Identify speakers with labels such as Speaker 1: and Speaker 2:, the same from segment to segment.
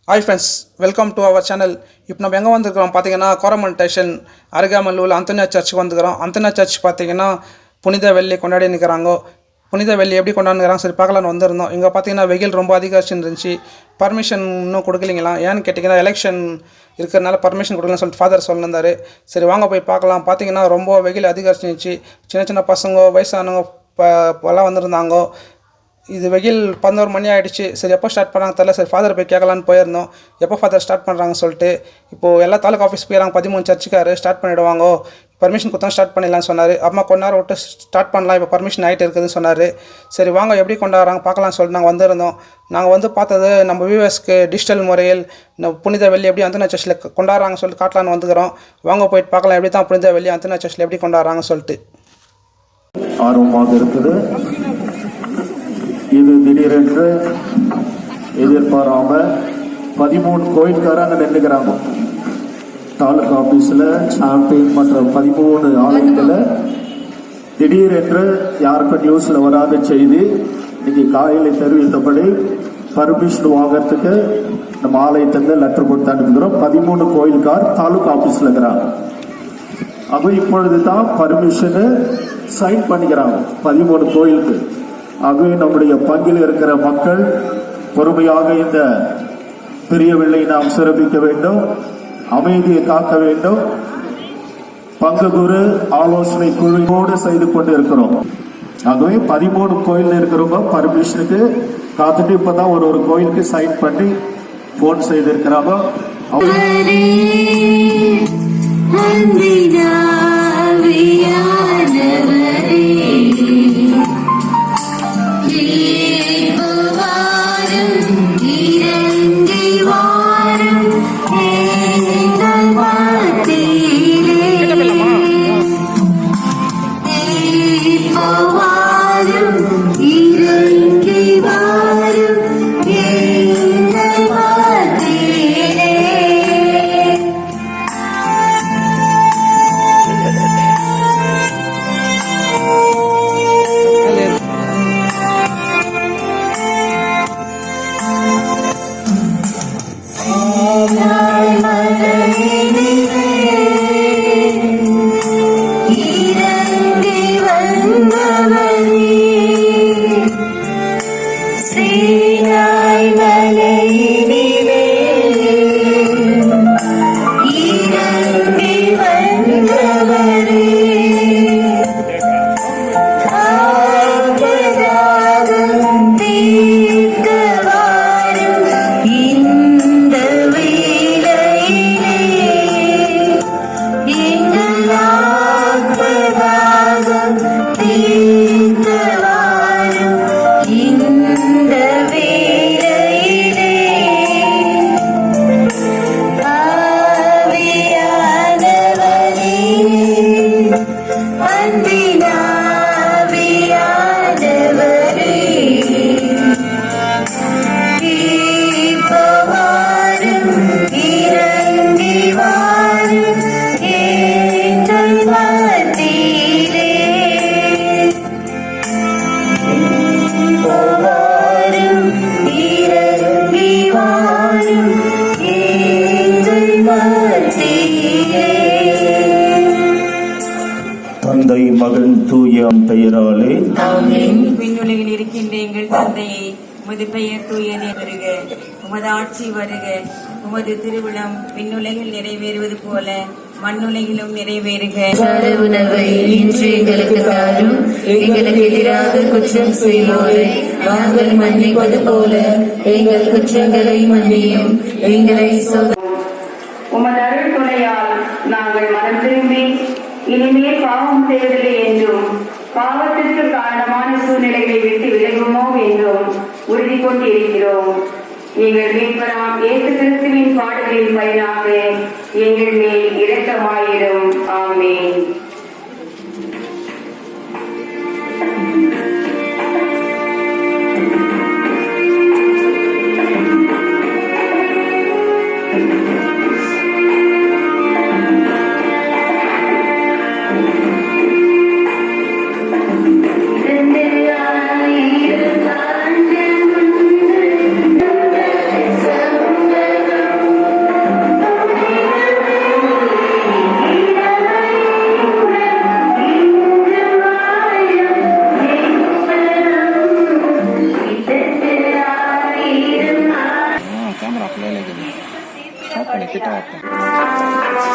Speaker 1: Hi friends, welcome to our channel. இப்போ நம்ம எங்கே வந்துருக்கிறோம் பார்த்தீங்கன்னா, கோரமண்டல் ஸ்டேஷன் அருகாமையில் உள்ள அந்தோனியா சர்ச்சுக்கு வந்துக்கிறோம். அந்தோனியா சர்ச் பார்த்தீங்கன்னா புனித வெள்ளி கொண்டாடி நிற்கிறாங்க. புனித வெள்ளி எப்படி கொண்டாடுறாங்க சரி பார்க்கலான்னு வந்திருந்தோம். இங்கே பார்த்தீங்கன்னா வெயில் ரொம்ப அதிகரிச்சு இருந்துச்சு. பர்மிஷன் இன்னும் கொடுக்கலிங்களாம். ஏன்னு கேட்டிங்கன்னா எலெக்ஷன் இருக்கிறதுனால பர்மிஷன் கொடுக்கலன்னு சொல்லிட்டு ஃபாதர் சொல்லியிருந்தார். சரி வாங்க போய் பார்க்கலாம். பார்த்தீங்கன்னா ரொம்ப வெயில் அதிகரிச்சிருந்துச்சு. சின்ன சின்ன பசங்க வயசானவங்க எல்லாம் வந்திருந்தாங்க. இது வெயில் 11 மணி ஆகிடுச்சு. சரி எப்போ ஸ்டார்ட் பண்ணாங்க தெரியல. சரி ஃபாதர் போய் கேட்கலான்னு போயிருந்தோம், எப்போ ஃபாதர் ஸ்டார்ட் பண்ணுறாங்கன்னு சொல்லிட்டு. இப்போது எல்லா தாலுக்கா ஆஃபீஸ் போயிடறாங்க. 13 சர்ச்சுக்காரு ஸ்டார்ட் பண்ணிவிடுவாங்க. பர்மிஷன் கொடுத்தா ஸ்டார்ட் பண்ணிடலான்னு சொன்னார். அம்மா கொஞ்ச நேரம் விட்டு ஸ்டார்ட் பண்ணலாம், இப்போ பர்மிஷன் ஆகிட்டு இருக்குதுன்னு சொன்னார். சரி வாங்க எப்படி கொண்டாடுறாங்க பார்க்கலான்னு சொல்லிட்டு நாங்கள் வந்திருந்தோம். நாங்கள் வந்து பார்த்தது நம்ம வியூவர்ஸ்க்கு டிஜிட்டல் முறையில் புனித வெள்ளி எப்படி அந்தோனியா சர்ச்சில் கொண்டாடுறாங்கன்னு சொல்லிட்டு காட்டலான்னு வந்துக்கிறோம். வாங்க போயிட்டு பார்க்கலாம் எப்படி தான் புனித வெள்ளி அந்தோனியா சர்ச்சில் எப்படி கொண்டாடுறாங்கன்னு சொல்லிட்டு.
Speaker 2: ஆர்வமாக இருக்குது. இது திடீரென்று எதிர்பாராம 13 கோயில்காரங்க நின்றுக்கிறாங்க. தாலுகா ஆபீஸ்ல சாம்பியன் மற்ற 13 ஆலயத்துல திடீரென்று யாருக்கும் நியூஸ்ல வராத செய்தி இன்னைக்கு காலையில தெரிவித்தபடி பர்மிஷன் வாங்கறதுக்கு நம்ம ஆலயத்திலிருந்து லெட்டர் கொடுத்து அனுப்புகிறோம். 13 கோயில்கார் தாலுகா ஆபீஸ்ல இருக்கிறாங்க. அப்ப இப்பொழுதுதான் பர்மிஷனு சைன் பண்ணிக்கிறாங்க 13 கோயிலுக்கு. ஆகவே நம்முடைய பங்கில் இருக்கிற மக்கள் பொறுமையாக இந்த பெரிய வெள்ளை நாம் சிறப்பிக்க வேண்டும், அமைதியை காக்க வேண்டும். பங்கு குரு ஆலோசனை குழுவோடு செய்து கொண்டு இருக்கிறோம். ஆகவே 13 கோயில் இருக்கிறவங்க பர்மிஷனுக்கு காத்துட்டு இப்பதான் ஒரு கோயிலுக்கு சைன் பண்ணி போன் செய்திருக்கிறாங்க. தந்தை மகன் தூய பெயராலே
Speaker 3: ஆமென். விண்ணுலகில் இருக்கின்ற எங்கள் தந்தையை, உமது பெயர் தூயதே வருக, உமது ஆட்சி வருக, உமது திருவிழம் விண்ணுலகில் நிறைவேறுவது போல மண்ணுலகிலும் நிறைவேறுக.
Speaker 4: உணவை இன்று எங்களுக்கு தாரும். எங்களுக்கு எதிராக குற்றம் செய்வோரை நாங்கள் மன்னிப்பது போல எங்கள் குற்றங்களை மன்னியும். எங்களை
Speaker 5: உமது அருள் துணையால் நாங்கள் மனம் திரும்பி இனிமேல் பாவம் செய்வதில்லை என்றும் பாவத்திற்கு காரணமான சூழ்நிலைகளை விட்டு விலகுமோ என்றும் உறுதி கொண்டு இருக்கிறோம். எங்கள் மீட்பராம் இயேசு கிறிஸ்துவின் பாடுகளின் பயனாக எங்கள் மேல் இரக்கமாயிரும். ஆமென்.
Speaker 1: கிட்ட
Speaker 5: கடுமையாகும்.
Speaker 1: வரட்டும்.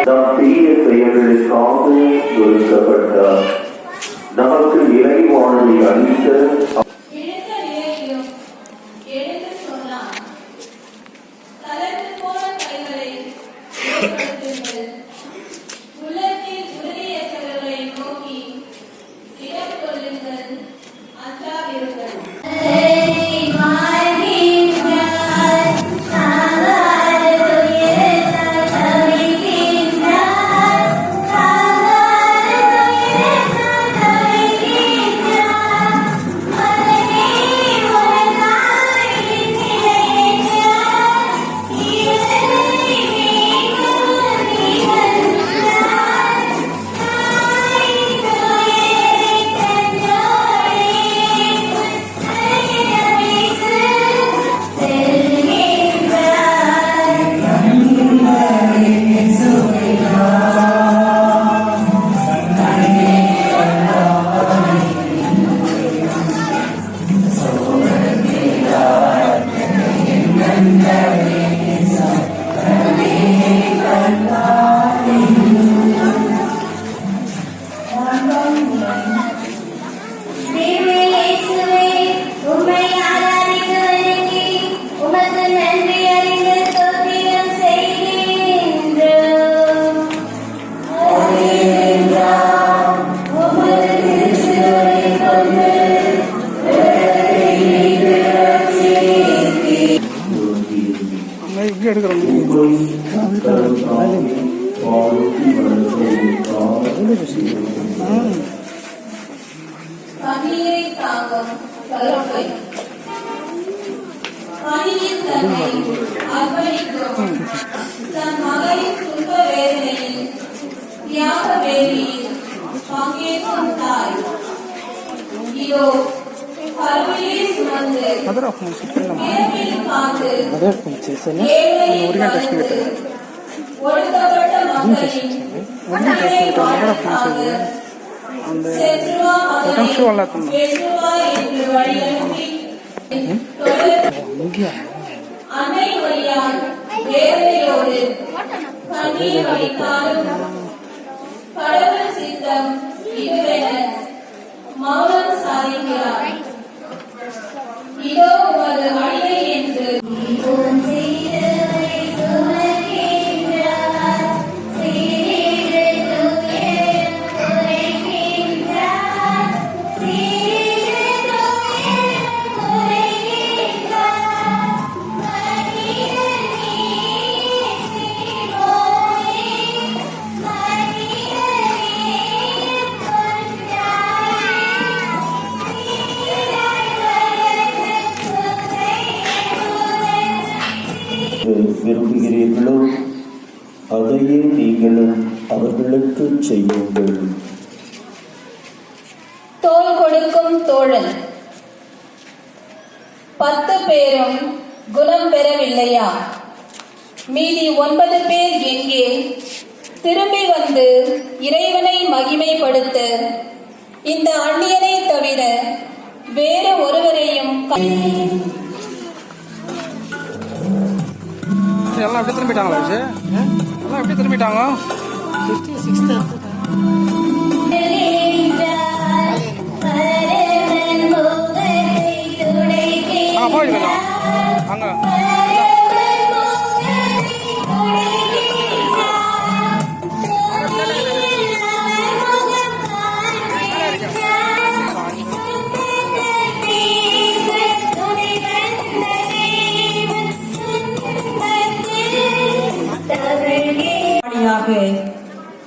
Speaker 2: நம் தீய செயல்களுக்காக ஒதுக்கப்பட்டார். நமக்கு இறைவாழ்வை அளித்த
Speaker 6: எழுந்த நிலையிலும் எழுந்து சொன்னார். தளர்ந்து போன கைகளை ஏற்படுத்துங்கள். உள்ளத்தில் உறுதியற்றவர்களை நோக்கி இடம் கொள்ளுங்கள், அஞ்சாதிருங்கள்.
Speaker 1: இங்கே எடுக்கிறோம்.
Speaker 6: கண்ணீரை தாங்கும் கருணை. கனியின் தன்னை அர்ப்பணிக்கும் தன் மகளின் துன்ப வேதனையில் தியாக வேலியில் பங்கேற்கும் தாய். இதோ கருவிலே சுமந்து இரவில் காத்து ஏழை மறந்து ஒடுக்கப்பட்ட மக்களின் உயிரை வாழ்வதற்காக செத்துவா மகனை வெற்றுவா என்று வழியனுப்பி அன்னை வழியால் வேதனையோடு கண்ணீர் வடித்தாலும் கடவுள் சித்தம் இதுவென மௌனம் சாதிக்கிறார். இதோ உமது அழிவை என்று
Speaker 2: விரும்புகிறீர்களோ அதையே நீங்களும் அவர்களுக்கு செய்யுங்கள்.
Speaker 6: தோள் கொடுக்கும் தோழன். 10 பேரும் குணம் பெறவில்லையா? மீதி 9 பேர் எங்கே? திரும்பி வந்து இறைவனை மகிமைப்படுத்த இந்த அந்நியனை தவிர வேறு ஒருவரையும்
Speaker 1: எல்லாம் எப்படி திரும்பிட்டாங்களா இது? எல்லாம் எப்படி திரும்பிட்டாங்க? அங்கே போயிருக்கலாம் அங்கே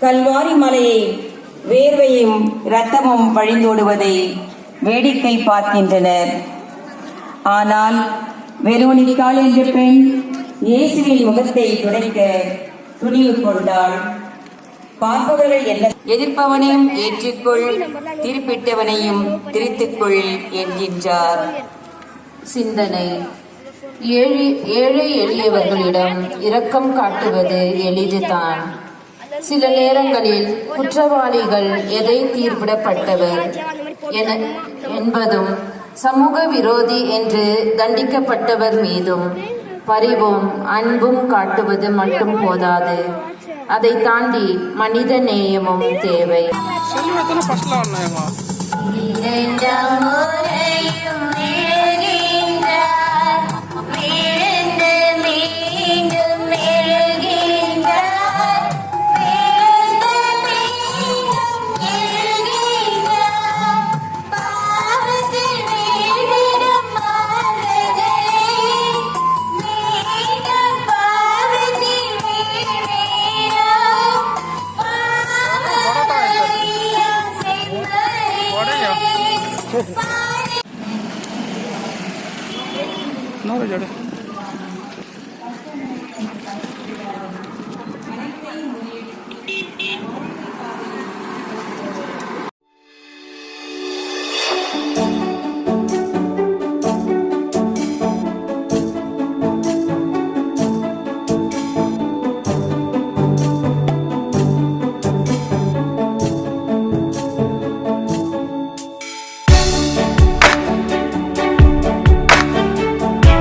Speaker 3: கல்வாரி மலையை வேர்வையும் இரத்தமும் வழிந்தோடுவதை வேடிக்கை பார்க்கின்றனர். ஆனால் வெரோனிகாள் என்ற பெண் இயேசுவின் முகத்தை துடைக்க துணிவு கொண்டாள். பார்ப்பவர்கள் என்ன எதிர்ப்பவனையும் ஏற்றுக்கொள், திருப்பிட்டவனையும் திருத்துக்கொள் என்கின்றார்.
Speaker 4: சிந்தனை. ஏழை எளியவர்களிடம் இரக்கம் காட்டுவது எளிதுதான். சில நேரங்களில் குற்றவாளிகள் எதை தீர்ப்பிடப்பட்டவர் என்பதும் சமூக விரோதி என்று தண்டிக்கப்பட்டவர் மீதும் பரிவும் அன்பும் காட்டுவது மட்டும் போதாது. அதை தாண்டி மனித நேயமும் தேவை.
Speaker 1: No,